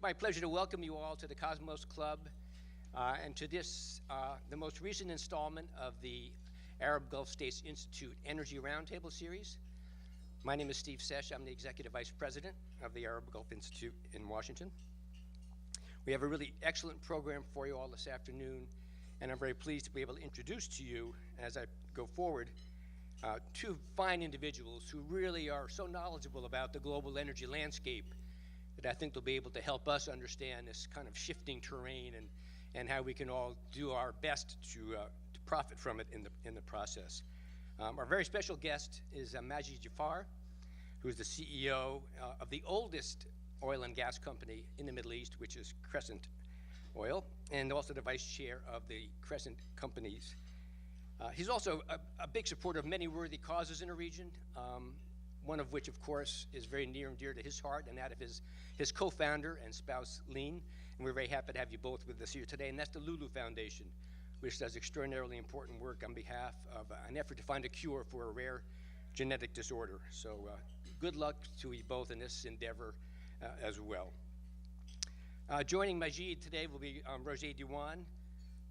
my pleasure to welcome you all to the Cosmos Club and to this, the most recent installment of the Arab Gulf States Institute Energy Roundtable Series. My name is Steve Sesh. I'm the Executive Vice President of the Arab Gulf Institute in Washington. We have a really excellent program for you all this afternoon, and I'm very pleased to be able to introduce to you, as I go forward, two fine individuals who really are so knowledgeable about the global energy landscape that I think they'll be able to help us understand this kind of shifting terrain and how we can all do our best to profit from it in the process. Our very special guest is Majid Jafar, who is the CEO of the oldest oil and gas company in the Middle East, which is Crescent Oil, and also the vice chair of the Crescent Companies. He's also a big supporter of many worthy causes in the region, one of which, of course, is very near and dear to his heart and that of his co-founder and spouse, Lean. And we're very happy to have you both with us here today, and that's the Lulu Foundation, which does extraordinarily important work on behalf of an effort to find a cure for a rare genetic disorder. So good luck to you both in this endeavor as well. Joining Majid today will be Roger Diwan,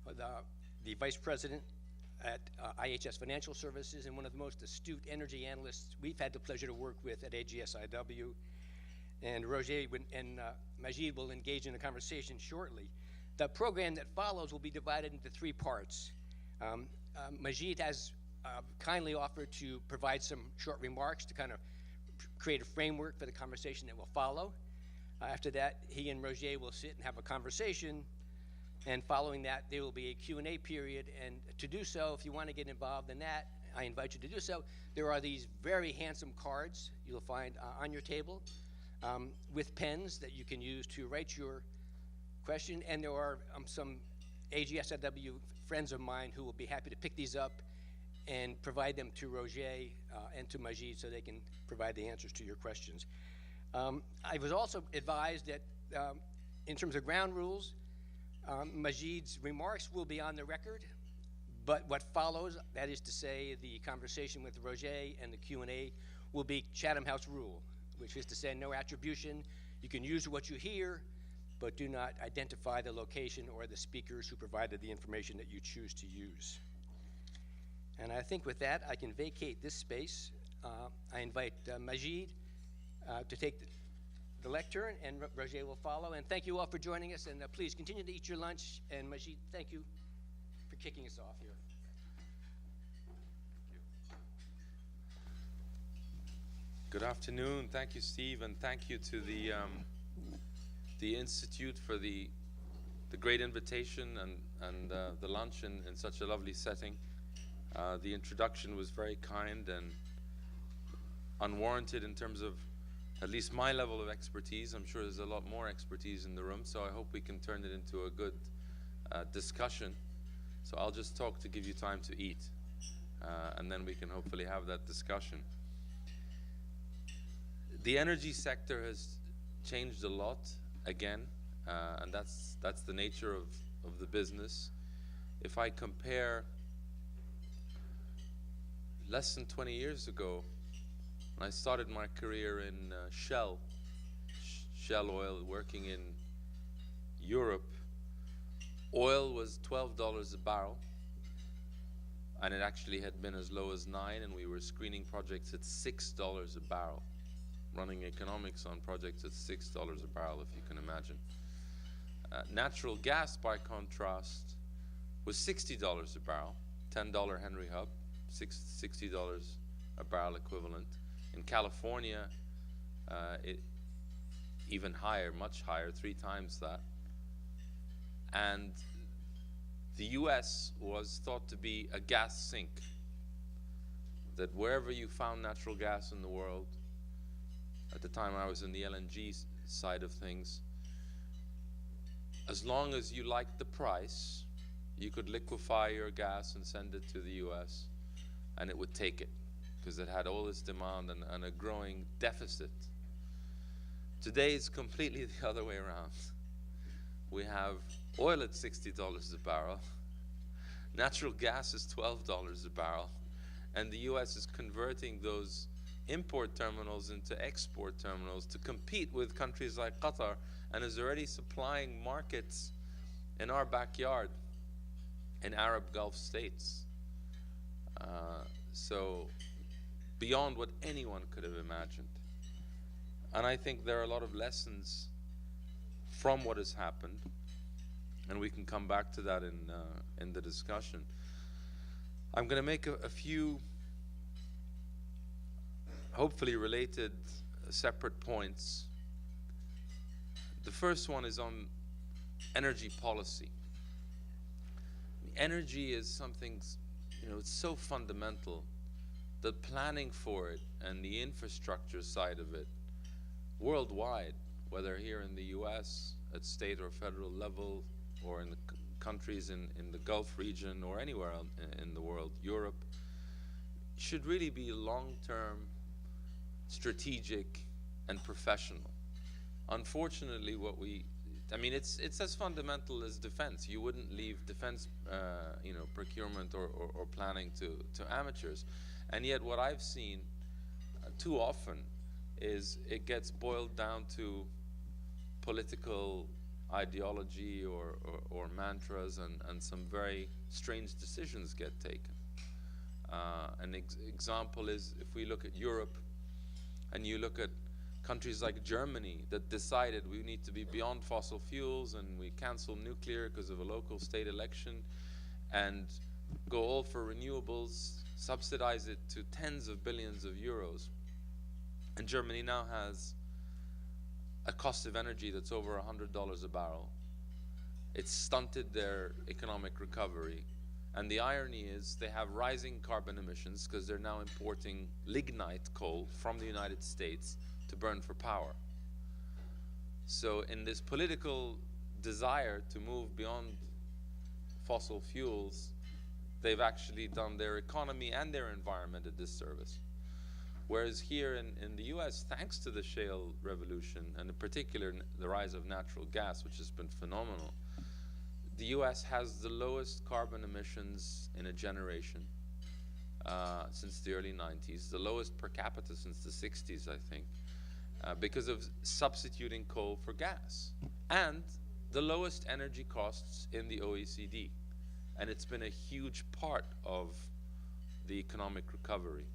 the Vice President at IHS Financial Services and one of the most astute energy analysts we've had the pleasure to work with at AGSIW. And Roger and Majid will engage in a conversation shortly. The program that follows will be divided into three parts. Majid has kindly offered to provide some short remarks to kind of create a framework for the conversation that will follow. After that, he and Roger will sit and have a conversation. And following that, there will be a Q&A period. And to do so, if you want to get involved in that, I invite you to do so. There are these very handsome cards you'll find on your table with pens that you can use to write your question. And there are some AGSIW friends of mine who will be happy to pick these up and provide them to Roger and to Majid so they can provide the answers to your questions. I was also advised that in terms of ground rules, Majid's remarks will be on the record, but what follows, that is to say the conversation with Roger and the Q&A, will be Chatham House rule, which is to say no attribution. You can use what you hear, but do not identify the location or the speakers who provided the information that you choose to use. And I think with that, I can vacate this space. I invite Majid to take the lectern, and Roger will follow. And thank you all for joining us, and please continue to eat your lunch. And Majid, thank you for kicking us off here. Good afternoon. Thank you, Steve, and thank you to the Institute for the great invitation and the lunch in such a lovely setting. The introduction was very kind and unwarranted in terms of at least my level of expertise. I'm sure there's a lot more expertise in the room, so I hope we can turn it into a good discussion. So I'll just talk to give you time to eat, and then we can hopefully have that discussion. The energy sector has changed a lot again, and that's the nature of the business. If I compare less than 20 years ago, when I started my career in Shell Oil, working in Europe, oil was $12 a barrel, and it actually had been as low as $9, and we were screening projects at $6 a barrel, running economics on projects at $6 a barrel, if you can imagine. Natural gas, by contrast, was $60 a barrel, $10 Henry Hub, $60 a barrel equivalent. In California, even higher, much higher, 3 times that. And the US was thought to be a gas sink, that wherever you found natural gas in the world, at the time I was in the LNG side of things, as long as you liked the price, you could liquefy your gas and send it to the US, and it would take it, because it had all this demand and a growing deficit. Today it's completely the other way around. We have oil at $60 a barrel, natural gas is $12 a barrel, and the US is converting those import terminals into export terminals to compete with countries like Qatar and is already supplying markets in our backyard in Arab Gulf states. So beyond what anyone could have imagined. And I think there are a lot of lessons from what has happened, and we can come back to that in the discussion. I'm going to make a few hopefully related separate points. The first one is on energy policy. Energy is something, it's so fundamental. The planning for it and the infrastructure side of it worldwide, whether here in the US at state or federal level, or in the countries in the Gulf region, or anywhere in the world, Europe, should really be long-term, strategic, and professional. Unfortunately, it's as fundamental as defense. You wouldn't leave defense, procurement or planning to amateurs. And yet what I've seen too often is it gets boiled down to political ideology or mantras, and some very strange decisions get taken. An example is, if we look at Europe and you look at countries like Germany that decided we need to be beyond fossil fuels, and we cancel nuclear because of a local state election, and go all for renewables, subsidize it to tens of billions of euros. And Germany now has a cost of energy that's over $100 a barrel. It's stunted their economic recovery. And the irony is they have rising carbon emissions because they're now importing lignite coal from the United States to burn for power. So in this political desire to move beyond fossil fuels, they've actually done their economy and their environment a disservice. Whereas here in the US, thanks to the shale revolution, and in particular the rise of natural gas, which has been phenomenal, the US has the lowest carbon emissions in a generation since the early 90s, the lowest per capita since the 60s, I think, because of substituting coal for gas, and the lowest energy costs in the OECD. And it's been a huge part of the economic recovery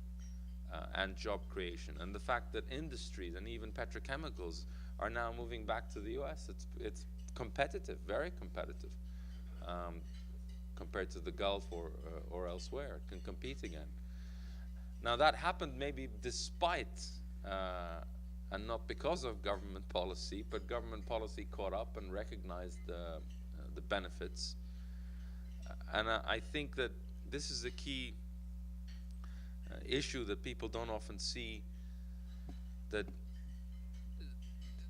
and job creation. And the fact that industries and even petrochemicals are now moving back to the US, it's competitive, very competitive, compared to the Gulf or elsewhere. It can compete again. Now that happened maybe despite, and not because of government policy, but government policy caught up and recognized the benefits. And I think that this is a key issue that people don't often see, that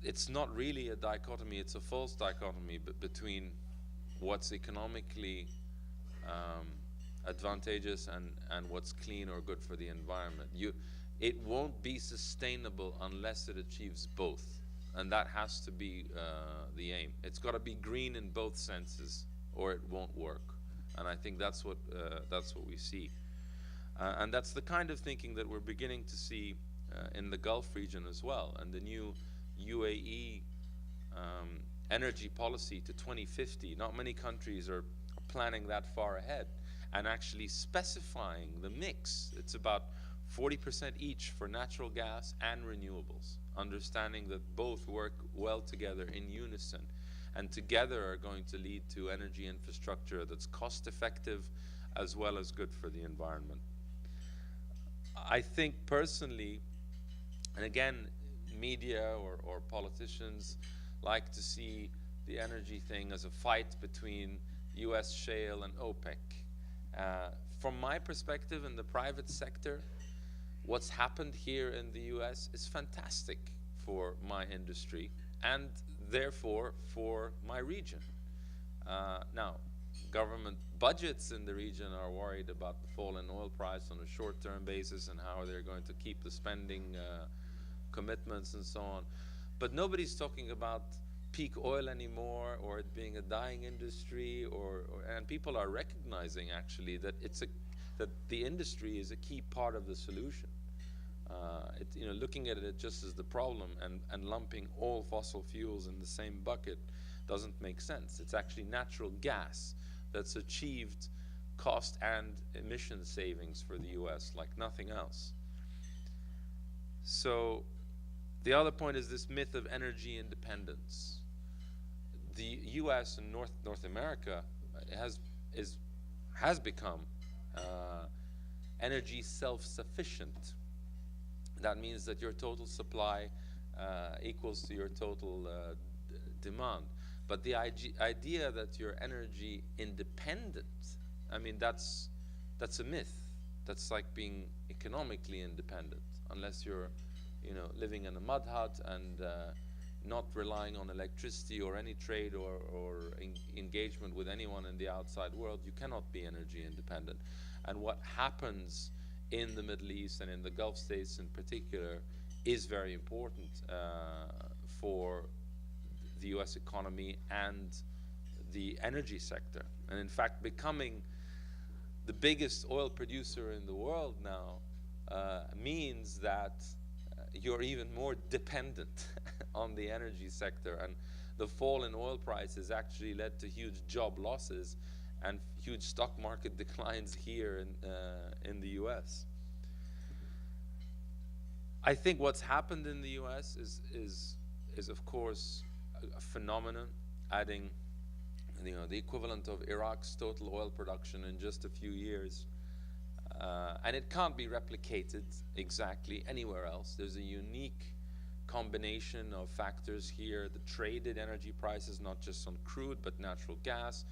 it's not really a dichotomy, it's a false dichotomy between what's economically advantageous and what's clean or good for the environment. It won't be sustainable unless it achieves both, and that has to be the aim. It's got to be green in both senses, or it won't work. And I think that's what we see. And that's the kind of thinking that we're beginning to see in the Gulf region as well. And the new UAE energy policy to 2050, not many countries are planning that far ahead and actually specifying the mix. It's about 40% each for natural gas and renewables, understanding that both work well together in unison, and together are going to lead to energy infrastructure that's cost effective as well as good for the environment. I think personally, and again, media or politicians like to see the energy thing as a fight between US shale and OPEC. From my perspective in the private sector, what's happened here in the US is fantastic for my industry and therefore for my region. Now, government budgets in the region are worried about the fall in oil price on a short-term basis and how they're going to keep the spending commitments and so on. But nobody's talking about peak oil anymore, or it being a dying industry, and people are recognizing actually that that the industry is a key part of the solution. Looking at it just as the problem and lumping all fossil fuels in the same bucket doesn't make sense. It's actually natural gas that's achieved cost and emission savings for the US like nothing else. So the other point is this myth of energy independence. The US and North America has become energy self-sufficient. That means that your total supply equals to your total demand. But the idea that you're energy independent, I mean, that's a myth. That's like being economically independent, unless you're, living in a mud hut and not relying on electricity or any trade or engagement with anyone in the outside world. You cannot be energy independent. And what happens in the Middle East and in the Gulf states in particular is very important for the US economy and the energy sector. And in fact, becoming the biggest oil producer in the world now means that you're even more dependent on the energy sector. And the fall in oil prices actually led to huge job losses and huge stock market declines here in the US. I think what's happened in the US is of course a phenomenon, adding the equivalent of Iraq's total oil production in just a few years. And it can't be replicated exactly anywhere else. There's a unique combination of factors here: the traded energy prices, not just on crude but natural gas,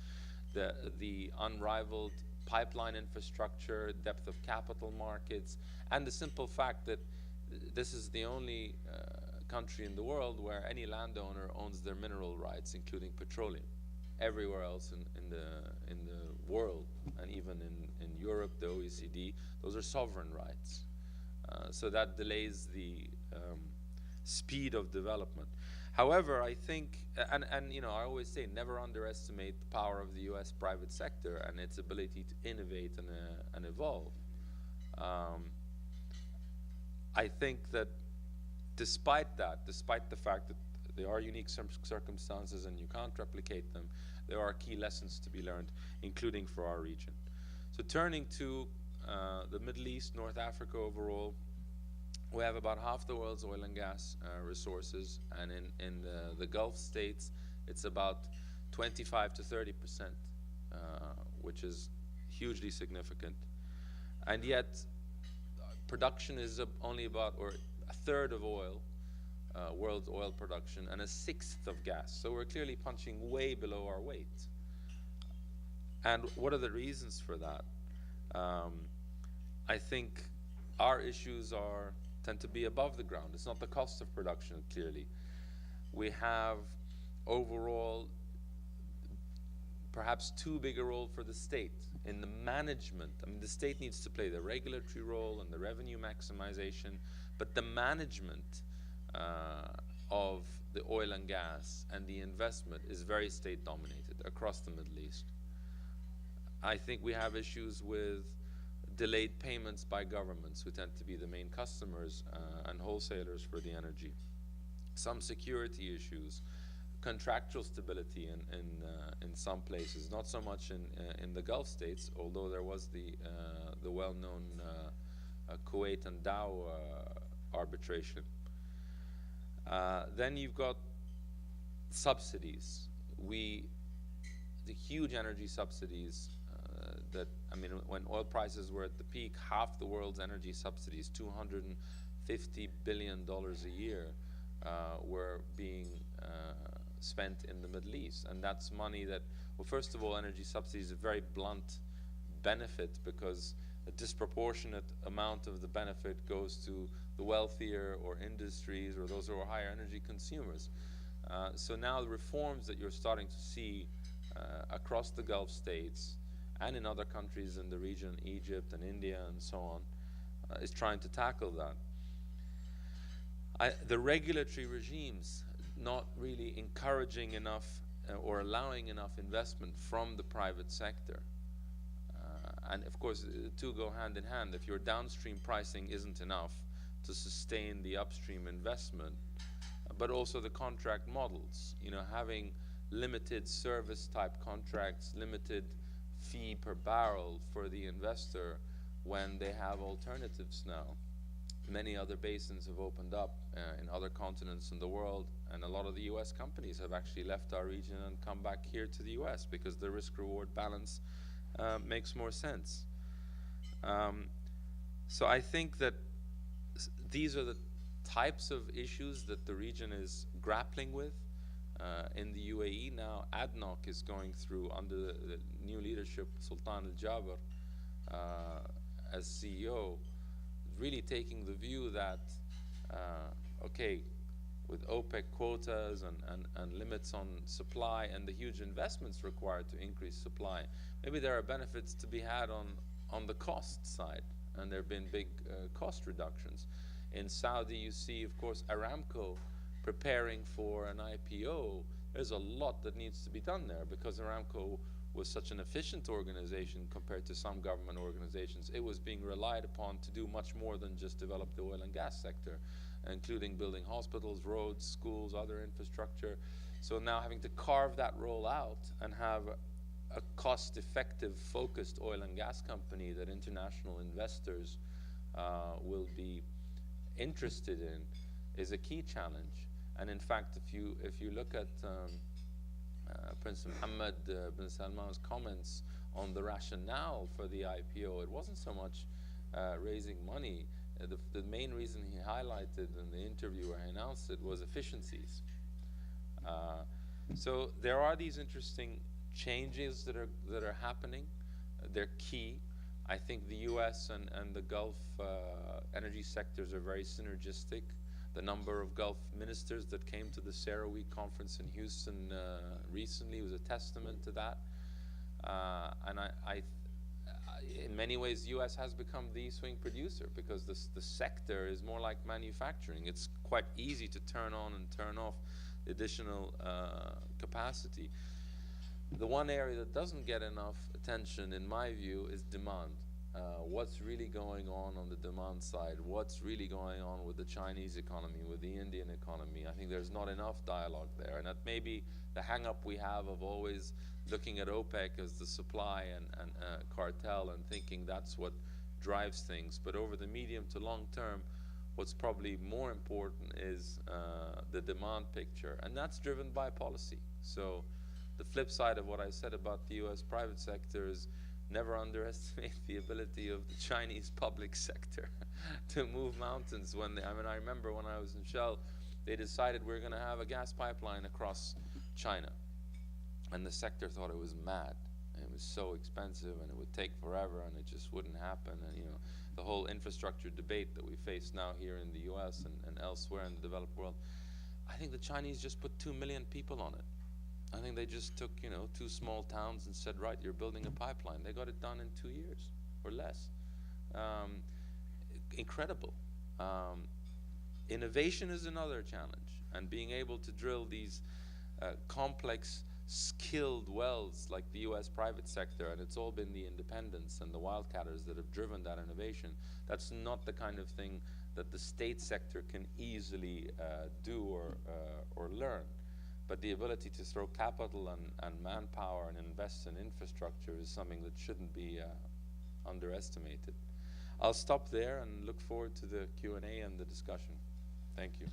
the unrivaled pipeline infrastructure, depth of capital markets, and the simple fact that this is the only country in the world where any landowner owns their mineral rights, including petroleum. Everywhere else in the world, and even in Europe, the OECD, those are sovereign rights. So that delays the speed of development. However, I think, and I always say, never underestimate the power of the US private sector and its ability to innovate and evolve. I think that despite the fact that there are unique circumstances and you can't replicate them, there are key lessons to be learned, including for our region. So turning to the Middle East, North Africa overall, we have about half the world's oil and gas resources, and in the Gulf states, it's about 25 to 30%, which is hugely significant. And yet, production is only about, or a third of oil, world oil production, and a sixth of gas. So we're clearly punching way below our weight. And what are the reasons for that? I think our issues tend to be above the ground. It's not the cost of production, clearly. We have overall perhaps too big a role for the state in the management. I mean, the state needs to play the regulatory role and the revenue maximization, but the management of the oil and gas and the investment is very state dominated across the Middle East. I think we have issues with delayed payments by governments, who tend to be the main customers and wholesalers for the energy. Some security issues, contractual stability in some places, not so much in the Gulf states, although there was the well-known Kuwait and Dow arbitration. Then you've got subsidies. The huge energy subsidies when oil prices were at the peak, half the world's energy subsidies, $250 billion a year, were being spent in the Middle East. And that's money that, well, first of all, energy subsidies is a very blunt benefit, because a disproportionate amount of the benefit goes to the wealthier or industries or those who are higher energy consumers. So now the reforms that you're starting to see across the Gulf states and in other countries in the region, Egypt and India and so on, is trying to tackle that. The regulatory regimes not really encouraging enough or allowing enough investment from the private sector. And of course, the two go hand in hand. If your downstream pricing isn't enough, to sustain the upstream investment, but also the contract models, having limited service type contracts, limited fee per barrel for the investor when they have alternatives now. Many other basins have opened up in other continents in the world, and a lot of the US companies have actually left our region and come back here to the US because the risk-reward balance makes more sense. So I think that these are the types of issues that the region is grappling with. In the UAE now, ADNOC is going through, under the new leadership, Sultan Al-Jaber as CEO, really taking the view that, okay, with OPEC quotas and limits on supply and the huge investments required to increase supply, maybe there are benefits to be had on the cost side, and there have been big cost reductions. In Saudi, you see, of course, Aramco preparing for an IPO. There's a lot that needs to be done there because Aramco was such an efficient organization compared to some government organizations. It was being relied upon to do much more than just develop the oil and gas sector, including building hospitals, roads, schools, other infrastructure. So now having to carve that role out and have a cost-effective, focused oil and gas company that international investors will be interested in is a key challenge. And in fact, if you look at Prince Mohammed bin Salman's comments on the rationale for the IPO, it wasn't so much raising money. The main reason he highlighted in the interview where he announced it was efficiencies. So there are these interesting changes that are happening. They're key. I think the US and the Gulf energy sectors are very synergistic. The number of Gulf ministers that came to the CERAWeek conference in Houston recently was a testament to that. And in many ways, the US has become the swing producer because the sector is more like manufacturing. It's quite easy to turn on and turn off additional capacity. The one area that doesn't get enough attention, in my view, is demand. What's really going on the demand side? What's really going on with the Chinese economy, with the Indian economy? I think there's not enough dialogue there. And that may be the hang-up we have of always looking at OPEC as the supply and cartel and thinking that's what drives things. But over the medium to long term, what's probably more important is the demand picture. And that's driven by policy. So the flip side of what I said about the US private sector is never underestimate the ability of the Chinese public sector to move mountains. I remember when I was in Shell, they decided we're going to have a gas pipeline across China. And the sector thought it was mad. It was so expensive and it would take forever and it just wouldn't happen. And the whole infrastructure debate that we face now here in the US and elsewhere in the developed world, I think the Chinese just put 2 million people on it. I think they just took, 2 small towns and said, right, you're building a pipeline. They got it done in 2 years or less. Incredible. Innovation is another challenge, and being able to drill these complex, skilled wells like the US private sector, and it's all been the independents and the wildcatters that have driven that innovation. That's not the kind of thing that the state sector can easily do or learn. But the ability to throw capital and manpower and invest in infrastructure is something that shouldn't be underestimated. I'll stop there and look forward to the Q&A and the discussion. Thank you.